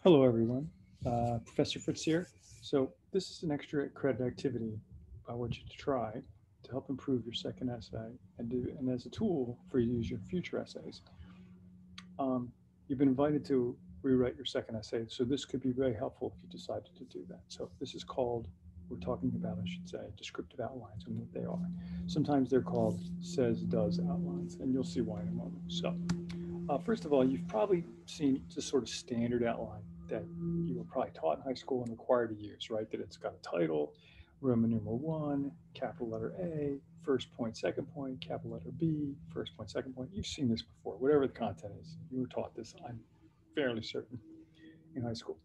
Hello, everyone. Professor Fritz here. So this is an extra credit activity I want you to try to help improve your second essay and as a tool for you to use your future essays. You've been invited to rewrite your second essay, so this could be very helpful if you decided to do that. So this is called, we're talking about, I should say, descriptive outlines and what they are. Sometimes they're called says, does outlines, and you'll see why in a moment. So first of all, you've probably seen the sort of standard outline that you were probably taught in high school and required to use, right? That it's got a title, Roman numeral one, capital letter A, first point, second point, capital letter B, first point, second point. You've seen this before, whatever the content is. You were taught this, I'm fairly certain, in high school.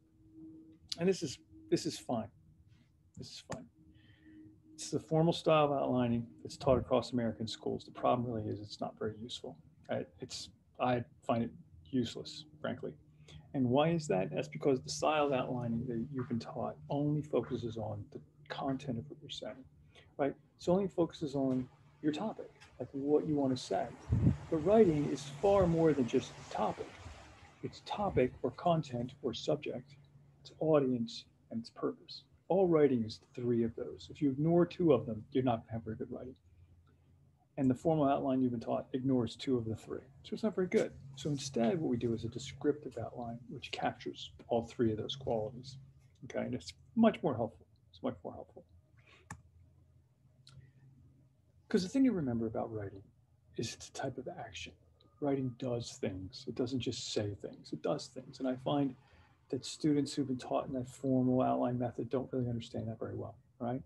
And this is fine. This is fine. It's the formal style of outlining that's taught across American schools. The problem really is it's not very useful. I find it useless, frankly. And why is that? That's because the style of outlining that you've been taught only focuses on the content of what you're saying, right? So only focuses on your topic, like what you want to say. But writing is far more than just topic. It's topic or content or subject, it's audience and its purpose. All writing is three of those. If you ignore two of them, you're not going to have very good writing. And the formal outline you've been taught ignores two of the three. So it's not very good. So instead, what we do is a descriptive outline, which captures all three of those qualities. Okay, and it's much more helpful. It's much more helpful. Because the thing to remember about writing is it's a type of action. Writing does things. It doesn't just say things. It does things. And I find that students who've been taught in that formal outline method don't really understand that very well, right?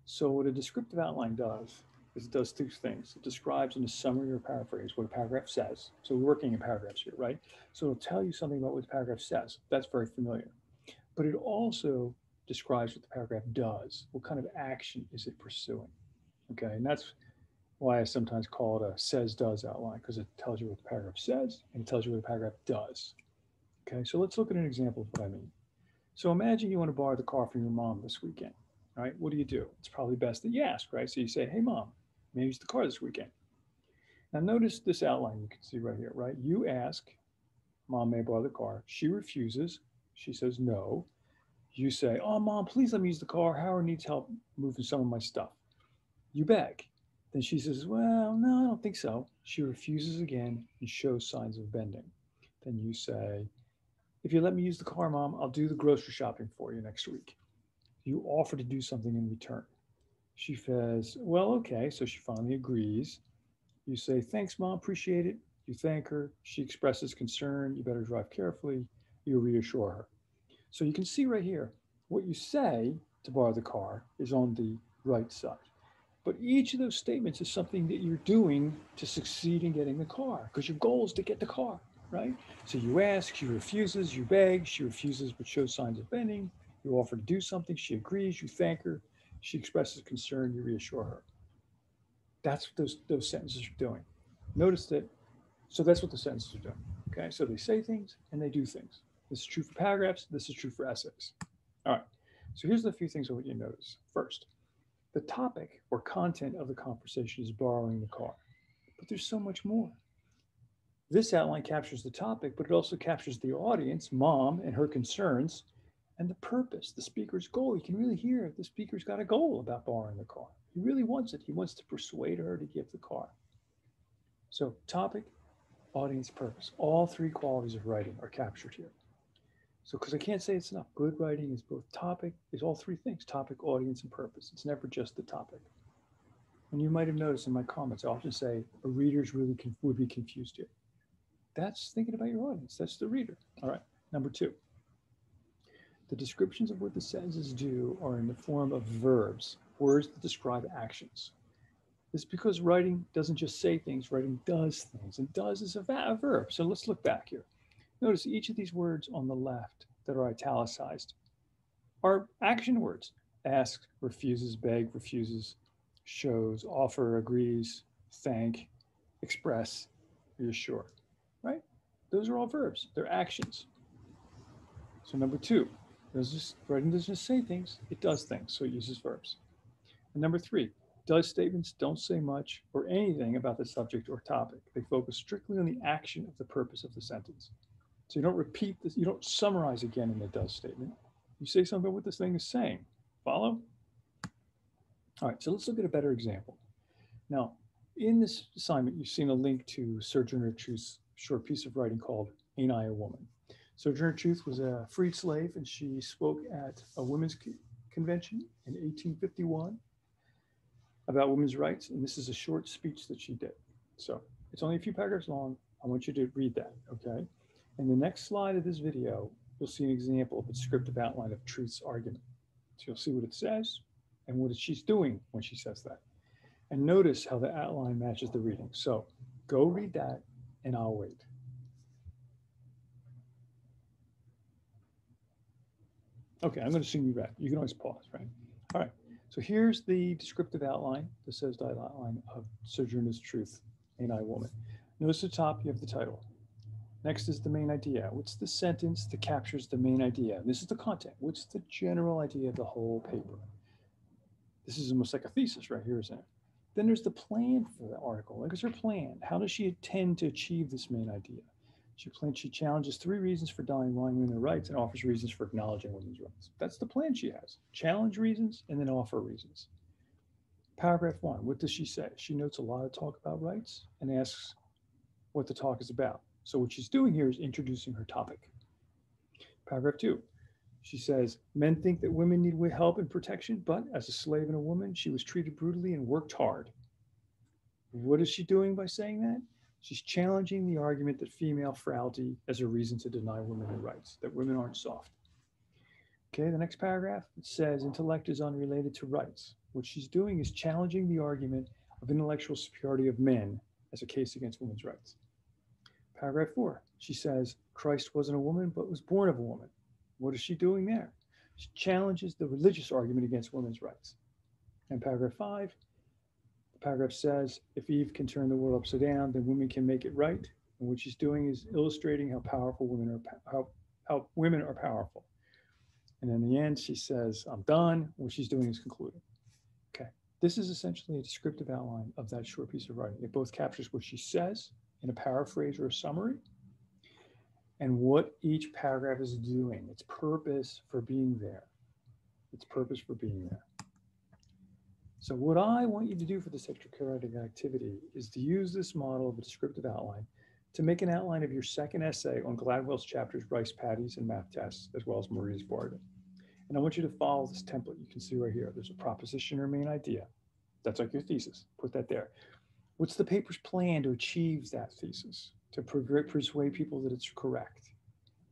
So what a descriptive outline does is it does two things. It describes in a summary or paraphrase what a paragraph says. So we're working in paragraphs here, right? So it'll tell you something about what the paragraph says. That's very familiar. But it also describes what the paragraph does. What kind of action is it pursuing? Okay, and that's why I sometimes call it a says does outline, because it tells you what the paragraph says and it tells you what the paragraph does. Okay, so let's look at an example of what I mean. So imagine you want to borrow the car from your mom this weekend. Right? What do? It's probably best that you ask, right? So you say, hey, mom, may I use the car this weekend? Now, notice this outline you can see right here, right? You ask, mom, may I borrow the car? She refuses. She says no. You say, oh, mom, please let me use the car. Howard needs help moving some of my stuff. You beg. Then she says, well, no, I don't think so. She refuses again and shows signs of bending. Then you say, if you let me use the car, mom, I'll do the grocery shopping for you next week. You offer to do something in return. She says, well, okay. So she finally agrees. You say, thanks, mom, appreciate it. You thank her. She expresses concern. You better drive carefully. You reassure her. So you can see right here, what you say to borrow the car is on the right side. But each of those statements is something that you're doing to succeed in getting the car, because your goal is to get the car, right? So you ask, she refuses, you beg, she refuses but shows signs of bending. You offer to do something, she agrees, you thank her, she expresses concern, you reassure her. That's what those sentences are doing. Notice that, so that's what the sentences are doing. Okay, so they say things and they do things. This is true for paragraphs, this is true for essays. All right, so here's the few things I want you to notice. First, the topic or content of the conversation is borrowing the car, but there's so much more. This outline captures the topic, but it also captures the audience, mom, and her concerns, and the purpose, the speaker's goal. You can really hear the speaker's got a goal about borrowing the car. He really wants it. He wants to persuade her to give the car. So, topic, audience, purpose. All three qualities of writing are captured here. So, because I can't say it's enough, good writing is both topic, is all three things topic, audience, and purpose. It's never just the topic. And you might have noticed in my comments, I often say a reader's really would be confused here. That's thinking about your audience. That's the reader. All right. Number two, the descriptions of what the sentences do are in the form of verbs, words that describe actions. This is because writing doesn't just say things, writing does things, and does is a verb. So let's look back here. Notice each of these words on the left that are italicized are action words. Ask, refuses, beg, refuses, shows, offer, agrees, thank, express, reassure, right? Those are all verbs. They're actions. So number two, writing doesn't just say things, it does things, so it uses verbs. And number three, does statements don't say much or anything about the subject or topic. They focus strictly on the action of the purpose of the sentence. So you don't repeat this, you don't summarize again in the does statement. You say something what this thing is saying. Follow? All right, so let's look at a better example. Now, in this assignment, you've seen a link to Sojourner Truth's short piece of writing called Ain't I a Woman? Sojourner Truth was a freed slave, and she spoke at a women's convention in 1851 about women's rights, and this is a short speech that she did. So it's only a few paragraphs long. I want you to read that, okay? In the next slide of this video, you'll see an example of a descriptive outline of Truth's argument. So you'll see what it says and what she's doing when she says that. And notice how the outline matches the reading. So go read that, and I'll wait. Okay, I'm going to assume you read. You can always pause, right? All right. So here's the descriptive outline, the says outline of Sojourner's Truth, Ain't I a Woman? Notice at the top you have the title. Next is the main idea. What's the sentence that captures the main idea? This is the content. What's the general idea of the whole paper? This is almost like a thesis right here, isn't it? Then there's the plan for the article. Like, what's her plan? How does she intend to achieve this main idea? She challenges 3 reasons for denying women's rights and offers reasons for acknowledging women's rights. That's the plan she has. Challenge reasons and then offer reasons. Paragraph 1, what does she say? She notes a lot of talk about rights and asks what the talk is about. So what she's doing here is introducing her topic. Paragraph 2, she says, men think that women need help and protection, but as a slave and a woman, she was treated brutally and worked hard. What is she doing by saying that? She's challenging the argument that female frailty is a reason to deny women their rights, that women aren't soft. Okay, the next paragraph, it says intellect is unrelated to rights. What she's doing is challenging the argument of intellectual superiority of men as a case against women's rights. Paragraph 4, she says Christ wasn't a woman, but was born of a woman. What is she doing there? She challenges the religious argument against women's rights. And paragraph 5, the paragraph says, if Eve can turn the world upside down, then women can make it right. And what she's doing is illustrating how powerful women are, how women are powerful. And in the end, she says, I'm done. What she's doing is concluding. Okay, this is essentially a descriptive outline of that short piece of writing. It both captures what she says in a paraphrase or a summary, and what each paragraph is doing, its purpose for being there. Its purpose for being there. So what I want you to do for this extracurricular activity is to use this model of a descriptive outline to make an outline of your second essay on Gladwell's chapters, Rice Paddies and Math Tests, as well as Maria's Bargain. And I want you to follow this template you can see right here. There's a proposition or main idea. That's like your thesis. Put that there. What's the paper's plan to achieve that thesis, to persuade people that it's correct?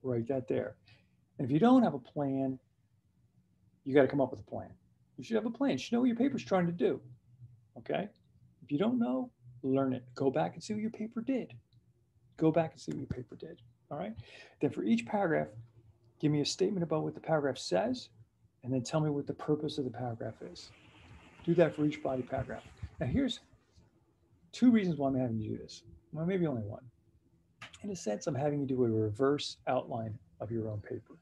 Write that there. And if you don't have a plan, you got to come up with a plan. You should have a plan. You should know what your paper's trying to do. Okay? If you don't know, learn it. Go back and see what your paper did. Go back and see what your paper did. All right? Then for each paragraph, give me a statement about what the paragraph says, and then tell me what the purpose of the paragraph is. Do that for each body paragraph. Now here's 2 reasons why I'm having you do this. Well, maybe only one. In a sense, I'm having you do a reverse outline of your own paper.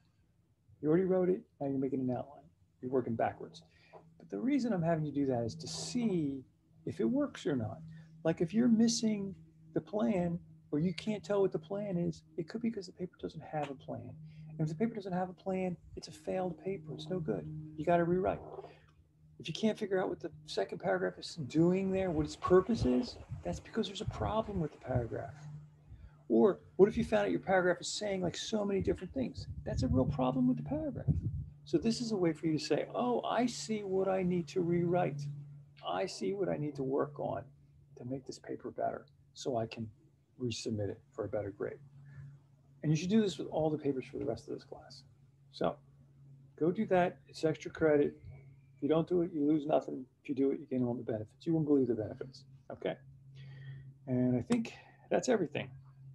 You already wrote it, now you're making an outline. You're working backwards. But the reason I'm having you do that is to see if it works or not. Like if you're missing the plan, or you can't tell what the plan is, it could be because the paper doesn't have a plan. And if the paper doesn't have a plan, it's a failed paper. It's no good. You got to rewrite. If you can't figure out what the second paragraph is doing there, what its purpose is, that's because there's a problem with the paragraph. Or what if you found out your paragraph is saying like so many different things? That's a real problem with the paragraph. So this is a way for you to say, oh, I see what I need to rewrite. I see what I need to work on to make this paper better so I can resubmit it for a better grade. And you should do this with all the papers for the rest of this class. So go do that. It's extra credit. If you don't do it, you lose nothing. If you do it, you gain all the benefits. You won't believe the benefits. Okay. And I think that's everything.